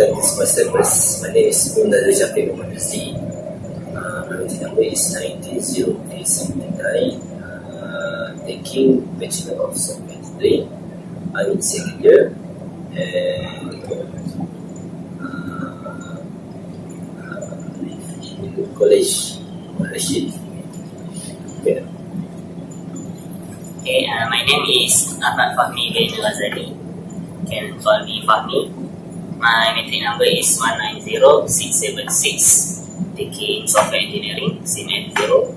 welcome to Smart Steppers. My name is Munda Shafiq Muhammad Z. My number is 190379. Taking Bachelor of Software Engineering. I'm in second year and in college Rashid. Yeah. Okay, my name is Ahmad Fahmi bin Ghazali. Can call me Fahmi. My metric number is 190676. Taking software engineering, CMET 0.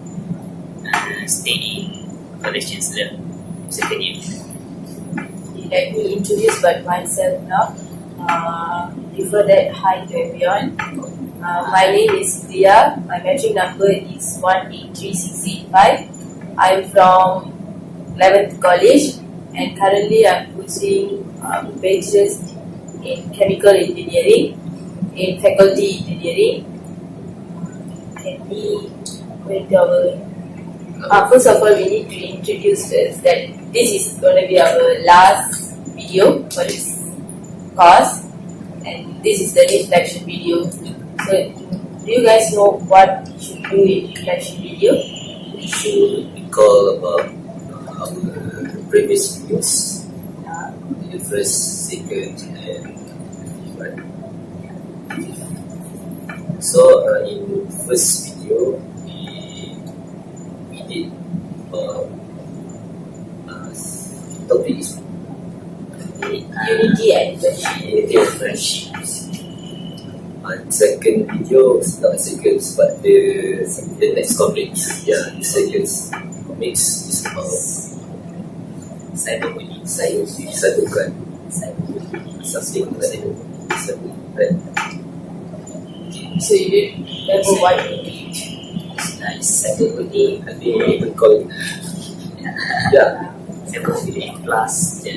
Stay in College Chancellor, second year. Let me introduce myself now. Before that, hi to everyone. My name is Dia. My metric number is 183685. I'm from 11th College and currently I'm pursuing bachelor's in chemical engineering in faculty engineering. Can we go into our first of all, we need to introduce us that this is going to be our last video for this course, and this is the reflection video. So, do you guys know what we should do in reflection video? We should recall about our previous videos, the first, second, and third. So, in first video, we did topic is Unity and friendship. unity and friendships. And second video is not seconds, but the next comics. Yeah, the second comics is about cyberbullying, cybercrime, something like cybercrime. So you didn't remember what we did. Cyberbullying. And they even call it, yeah, Cyberbullying in class, the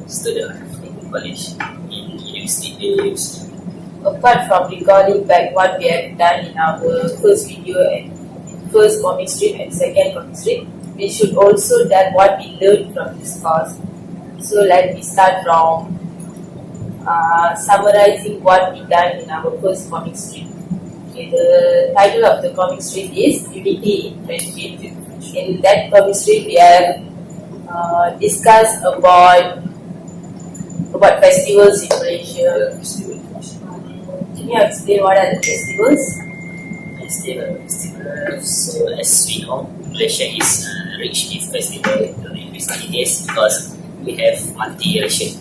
student in college, in university. Apart from recalling back what we have done in our first video and first comic strip and second comic strip, we should also done what we learned from this course. So let me start from summarizing what we done in our first comic strip. Okay, the title of the comic strip is Unity in Friendship. In that comic strip, we have discussed about festivals in Malaysia. Can you explain what are the festivals? So as we know, Malaysia is rich with festival during these holidays because we have multi-racial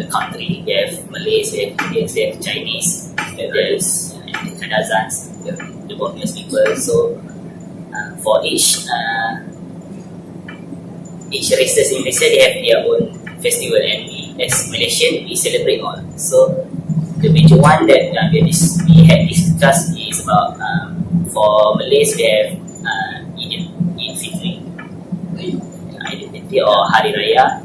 country. We have Malays, we have Indians, we have Chinese, and there's Kadazans, the Burmese people. So for each races in Malaysia, they have their own festival, and we, as Malaysian, we celebrate all. So the major one that we had discussed is about for Malays we have Eid Fitri, identity or Hari Raya.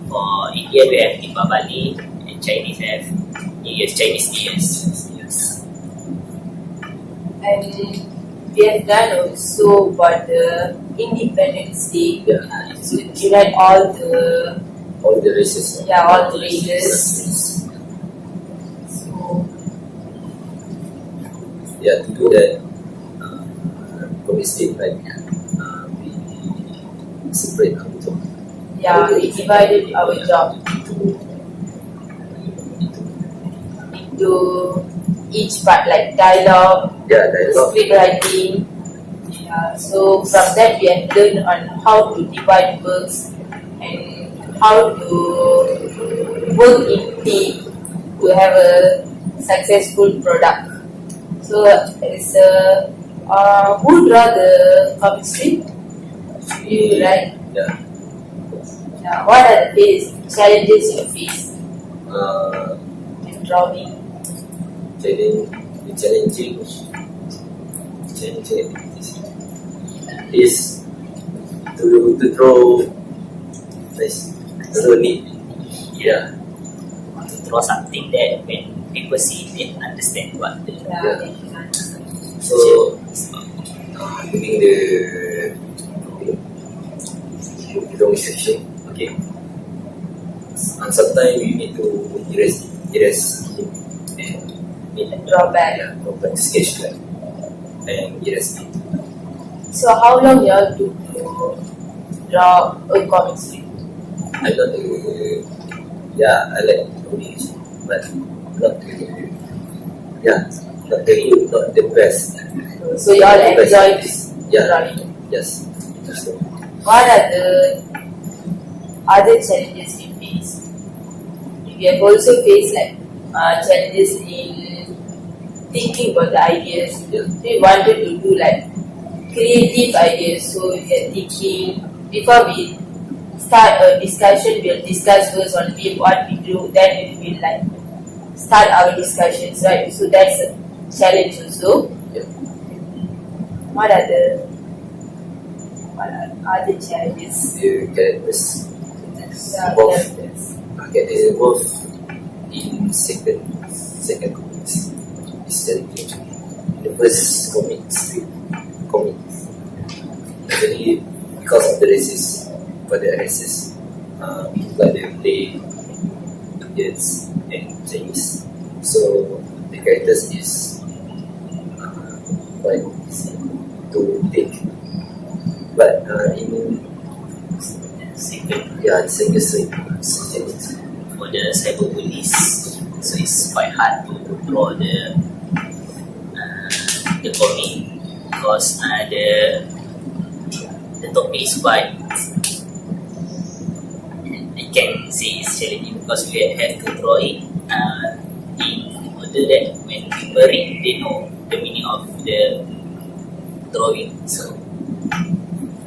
For India we have Deepavali, and Chinese have Chinese New Year's. And we have done also about the Independence Day. So you had all the races. Yeah, all the races. Yeah, to do that, comic strip, right? We separate our job. Yeah, we divided our job into each part, like dialogue, Yeah, dialogue. script writing. Yeah, so from that we have learned on how to divide works and how to work in team to have a successful product. So it's who draw the comic strip? You, right? Yeah. Yeah. What are the challenges you face in drawing? Challenging is to draw nice, neat. Yeah. To draw something that when people see it, understand what the Yeah. So doing the drawing section, okay. And sometimes you need to erase it has him and Drawback. drawback sketch plan, and it has been. So how long you all took to draw a comic strip? I'm not I like coding, but not not the good, not the best. So you all The best enjoyed is- Yeah, drawing. yes. Interesting. What are the other challenges you face? You have also faced like challenges in thinking about the ideas. We wanted to do like creative ideas, so we are thinking before we start a discussion, we'll discuss first on what we do, then we will like start our discussions, right? So that's a challenge also. Yeah. What are the other challenges? The characters Yeah, involved. characters. Characters involved in second comics is challenging. The first comics, actually because of the races, for the races, like they play Indians and Chinese. So the characters is quite easy to take. But in Second, second street, for the cyberbullies, so it's quite hard to draw the comic because the topic is quite, I can say it's challenging because we have to draw it in order that when people read, they know the meaning of the drawing. So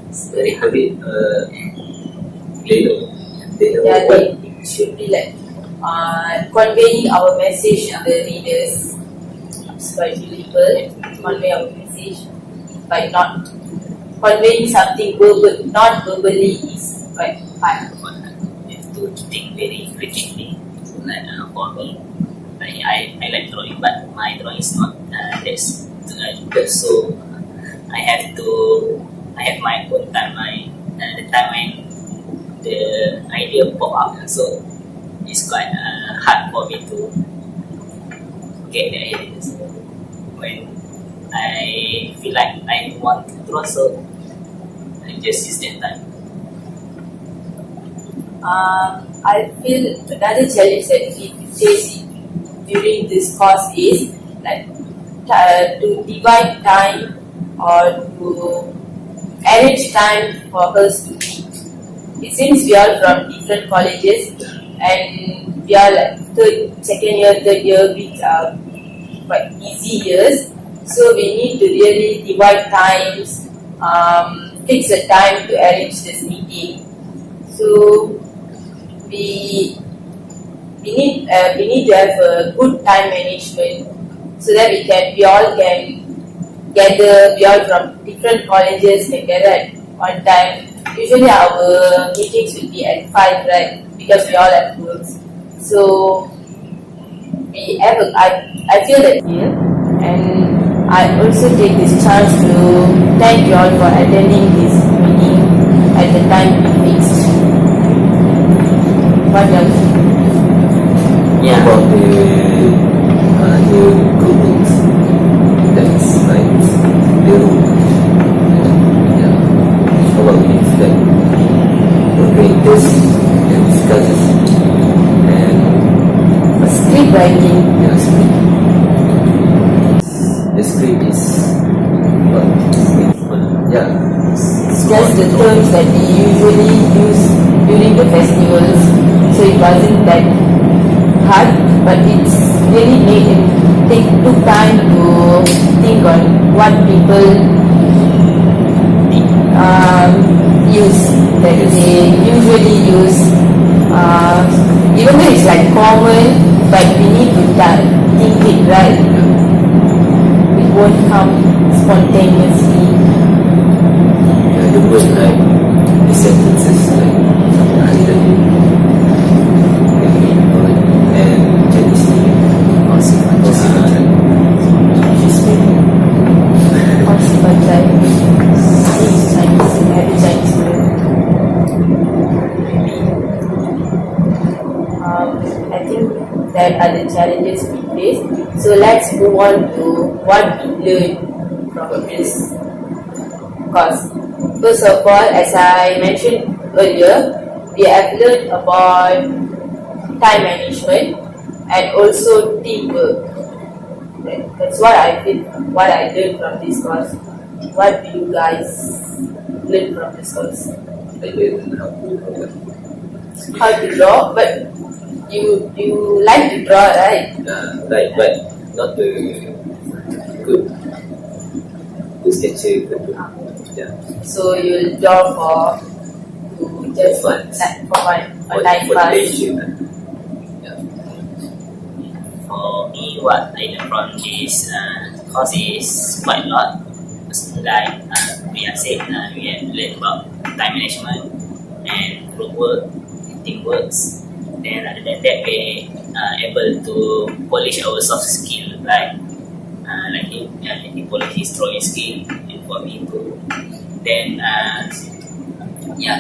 it's very hard. They know Yeah, what they should be like conveying our message to the readers, especially people, convey our message by not conveying something verbal, not verbally is quite hard. You have to think very critically. Like for me, I like drawing, but my drawing is not that's good. So I have my own timeline. The timeline the idea pop up, so it's quite hard for me to get the idea. So when I feel like I want to draw, so I just use that time. I feel another challenge that we face during this course is like to divide time or to arrange time for us to meet. It seems we are from different colleges and we are like second year, third year, which are quite easy years. So we need to really divide times, fix a time to arrange this meeting. So we need to have a good time management so that we all can gather. We all from different colleges can gather at one time. Usually our meetings will be at 5, right? Because we all have works. So we have I feel that here, and I also take this chance to thank you all for attending this meeting at the time we fixed. What else? Yeah. about the comics that's like the room. How about if that creators and discusses and Script writing. the script is It's just the terms that we usually use during the festivals, so it wasn't that hard, but it's really took time to think on what people use, that they usually use, even though it's like common, but we need to think it right. It won't come spontaneously. the word like the sentences like either and Chinese I think that are the challenges we face. So let's move on to what we learned from this course. First of all, as I mentioned earlier, we have learned about time management and also teamwork. That's what I feel, what I learned from this course. What do you guys learn from this course? I learn How to draw, but you like to draw, right? right, but not the good sketcher. Yeah, So you'll draw to just fun. for fun, for time for pass. leisure. Yeah. For me, what I learned from this course is quite a lot. Like we have said, we have learned about time management and group work, teamwork. Then other than that, we able to polish our soft skill, right? Like he polish his drawing skill, and for me too. Then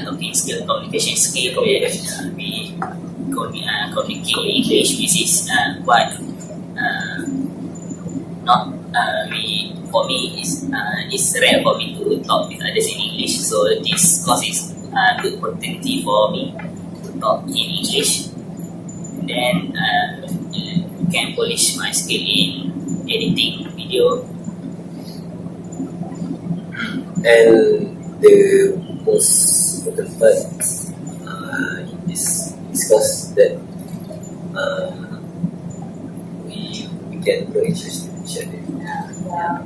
talking skill, communication skill, we communicate in English, which is quite not for me is rare for me to talk with others in English. So this course is a good opportunity for me to talk in English. Then can polish my skill in editing video. And the most important part in this course that we can know each other. Yeah.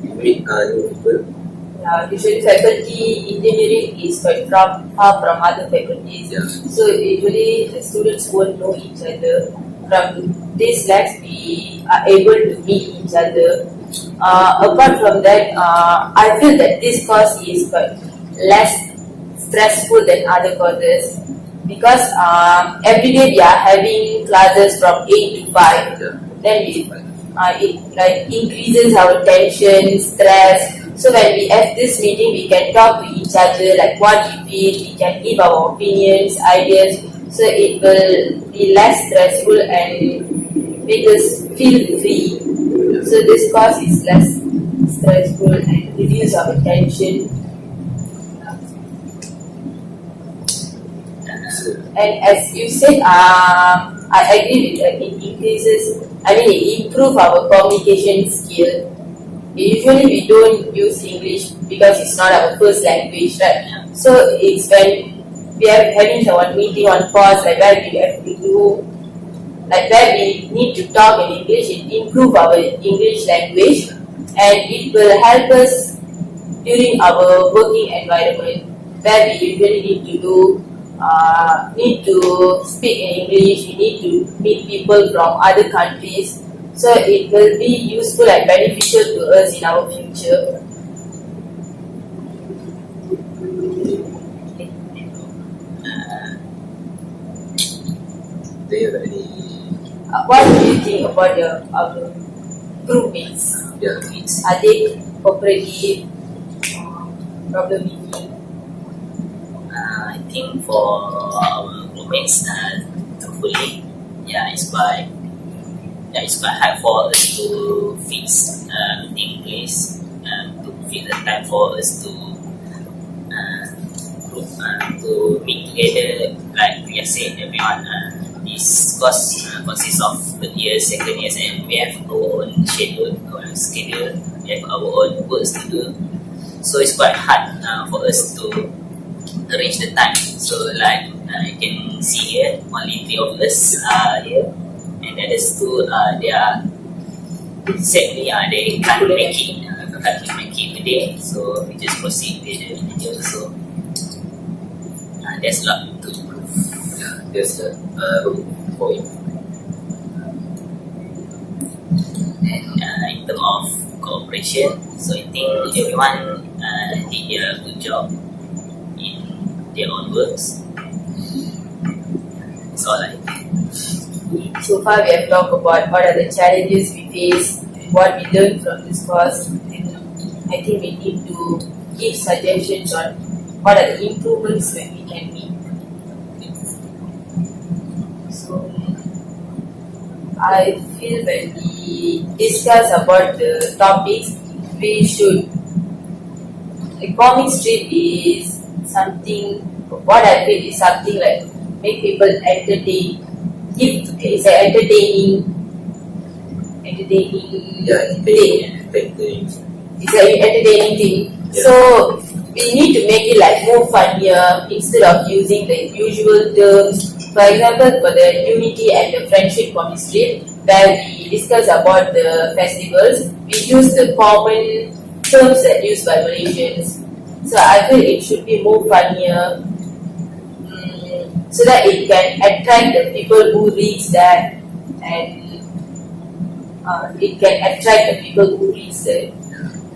We meet new people. Usually faculty engineering is quite far from other faculties. Yeah. So usually the students won't know each other. From this LAX, we are able to meet each other. Apart from that, I feel that this course is quite less stressful than other courses because every day we are having classes from 8 to 5. Yeah. Then it like increases our tension, stress. So when we have this meeting, we can talk to each other like what we feel. We can give our opinions, ideas. So it will be less stressful and make us feel free. So this course is less stressful and reduce our tension. And as you said, I agree with that. It increases. It improves our communication skill. Usually we don't use English because it's not our first language, right? So it's when we are having our meeting on course, like where we have to do, like where we need to talk in English, it improves our English language and it will help us during our working environment where we usually need to speak in English, we need to meet people from other countries. So it will be useful and beneficial to us in our future. Do you have any? What do you think about our groupmates? Yeah. Are they cooperative, problematic? I think for our roommates, truthfully, it's quite hard for us to fix meeting place, to fix the time for us to meet together. Like we have said, everyone, this course consists of third years, second years, and we have our own schedule, we have our own works to do. So it's quite hard for us to arrange the time. So like you can see here, only 3 of us are here, and the others 2 they are sadly they can't make it today. So we just proceed with the video. So there's a lot to improve. Yeah, there's room for it. And in terms of cooperation, so I think everyone did a good job in their own works. That's all I think. So far we have talked about what are the challenges we face, what we learned from this course, and I think we need to give suggestions on what are the improvements that we can make. So I feel when we discuss about the topics, we should. The comic strip is something. What I feel is something like make people entertain. If it's an entertaining thing. It's an entertaining thing. Yeah. So we need to make it like more funnier instead of using the usual terms. For example, for the unity and the friendship comic strip, where we discuss about the festivals, we use the common terms that used by Malaysians. So I feel it should be more funnier, so that it can attract the people who reads that, and it can attract the people who reads that.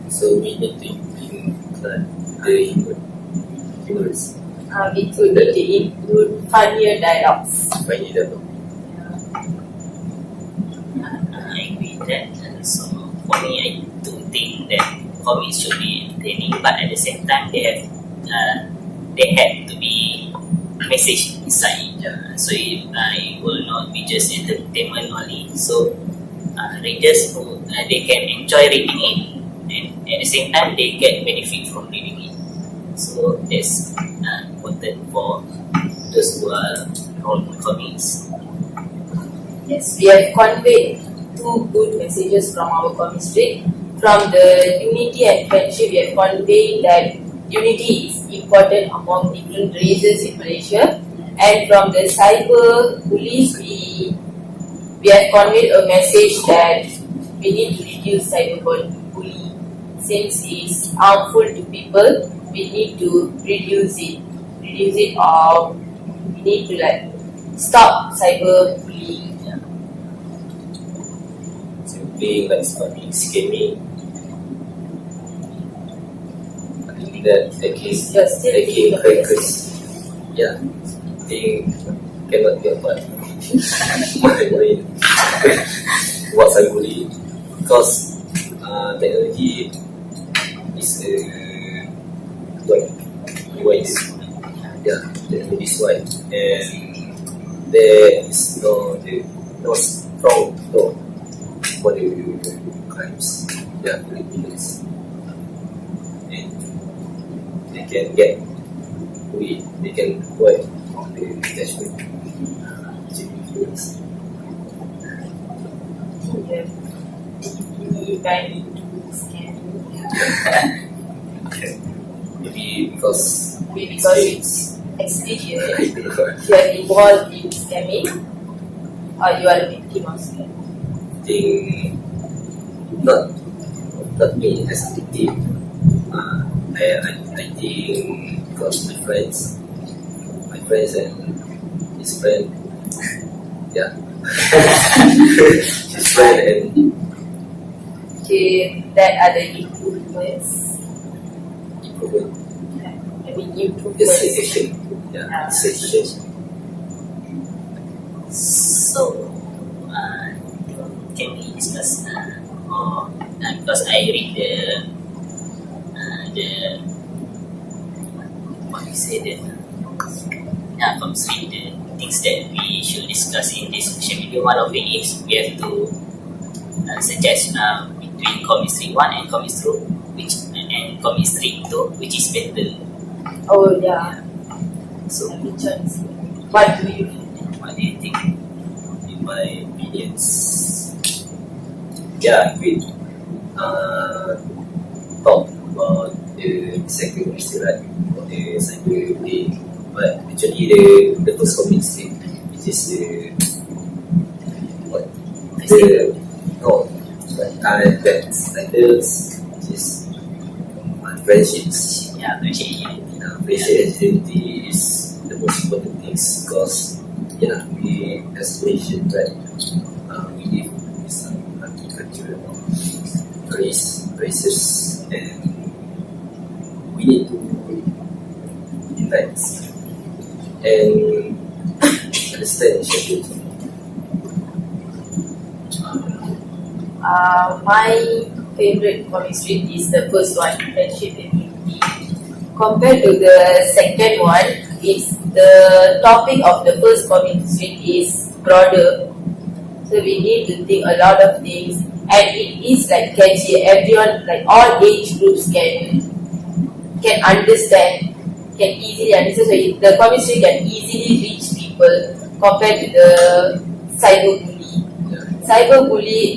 So we need to include the humorous. We could need to include funnier dialogues. Funny level. I agree with that. So for me, I do think that comics should be entertaining, but at the same time, they have to be message inside. So it will not be just entertainment only. So readers who they can enjoy reading it, and at the same time, they get benefit from reading it. So that's important for those who are on comics. Yes, we have conveyed two good messages from our comic strip. From the unity and friendship, we have conveyed that unity is important among different races in Malaysia. And from the cyber bullies, we have conveyed a message that we need to reduce cyberbullying. Since it's harmful to people, we need to reduce it, or we need to like stop cyberbullying. So being like funny, scary. I think that taking crackers. Yeah, they cannot get what what's cyberbullying, because technology is wide. Yeah, technology is wide, and there is no strong law for the crimes. Yeah, Filipinos, and they can get away. They can avoid the attachment. Maybe because it's experience, you are involved in scamming, or you are a victim of scam. think not me as a victim. I think because my friends and his friend, yeah, his friend and Okay, that are the improvements. improvement. I mean The improvements. suggestion, yeah, suggestion. So can we discuss more? Because I read the what we say the comes with the things that we should discuss in this social media. One of it is we have to suggest between comic strip 1 and comic strip and comic strip 2, which is better. Oh yeah. So Which ones? What do you? What do you think? in my opinions, yeah, we talk about the second issue, right? About the cyberbullying, but actually the first comic strip, which is that's titles, which is friendships. Yeah, friendship. Friendship identity is the most important things, because we as mentioned, right, we live in some culture races, and we need to unite and understand each other. My favorite comic strip is the first one, Friendship and Unity. Compared to the second one, it's the topic of the first comic strip is broader. So we need to think a lot of things, and it is like catchy. Everyone, like all age groups, can understand, can easily understand. So the chemistry can easily reach people compared to the cyberbully. Cyberbully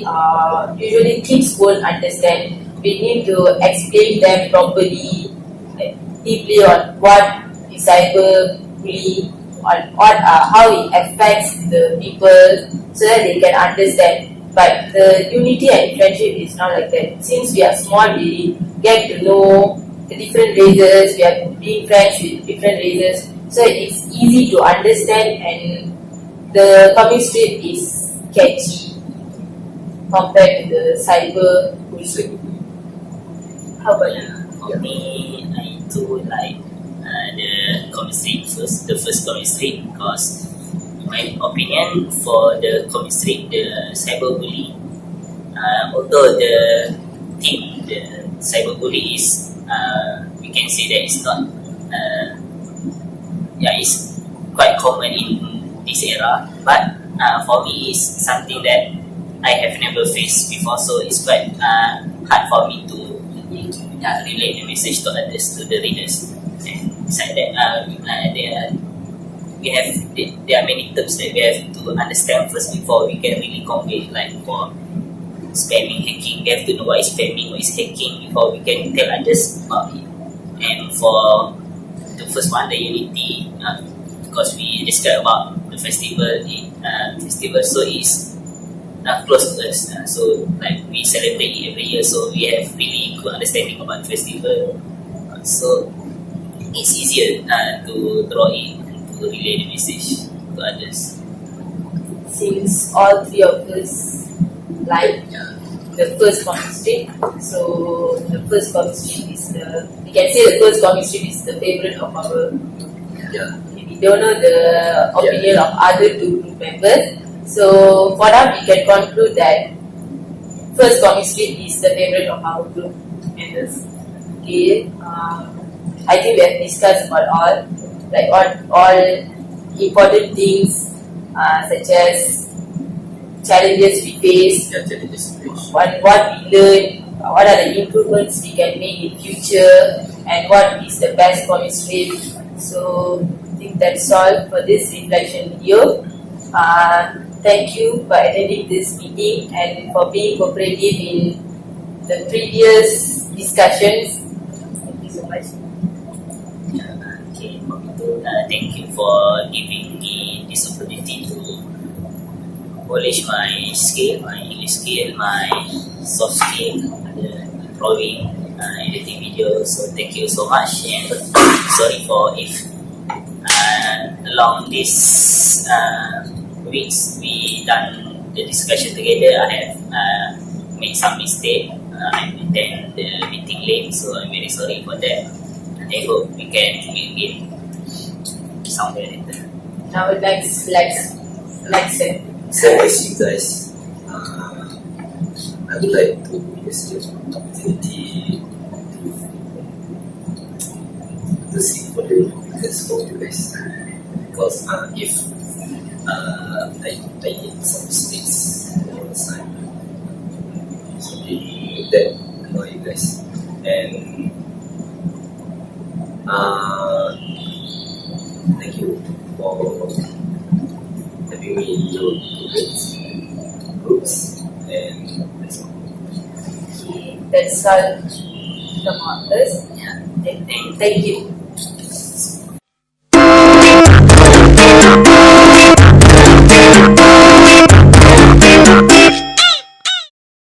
usually kids won't understand. We need to explain them properly, deeply on what is cyberbully, on how it affects the people, so that they can understand. But the unity and friendship is not like that. Since we are small, we get to know the different races. We are being friends with different races, so it's easy to understand, and the comic strip is catchy compared to the cyber bullying. How about you? For me, I do like the comic strip first, the first comic strip, because in my opinion, for the comic strip, the cyberbully, although the thing, the cyberbully is, we can say that it's not, it's quite common in this era, but for me, it's something that I have never faced before, so it's quite hard for me to relate the message to others, to the readers. And besides that, there are many terms that we have to understand first before we can really convey. Like for spamming, hacking, we have to know what is spamming, what is hacking before we can tell others about it. And for the first one, the unity, because we described about the festival, so it's close to us. So like we celebrate it every year, so we have really good understanding about the festival. So it's easier to draw it and to relay the message to others. Since all three of us like the first comic strip, so the first comic strip is we can say the first comic strip is the favorite of our we don't know the opinion of other two group members. So for now, we can conclude that first comic strip is the favorite of our group members. Okay, I think we have discussed about all important things, such as challenges we face, what we learn, what are the improvements we can make in future, and what is the best comic strip. So I think that's all for this reflection video. Thank you for attending this meeting and for being cooperative in the previous discussions. Thank you so much. Thank you for giving me this opportunity to polish my skill, my English skill, my soft skill, drawing, editing videos. So thank you so much, and sorry for if along this weeks we done the discussion together, I have made some mistake. I attend the meeting late, so I'm very sorry for that. And I hope we can meet again somewhere later. Now let's So I see you guys. I would like to use this opportunity to seek for the request for you guys, because if I need some space on the side, so that annoy you guys, and thank you for having me in your groups, and that's all. Okay, that's all from us. Thank you.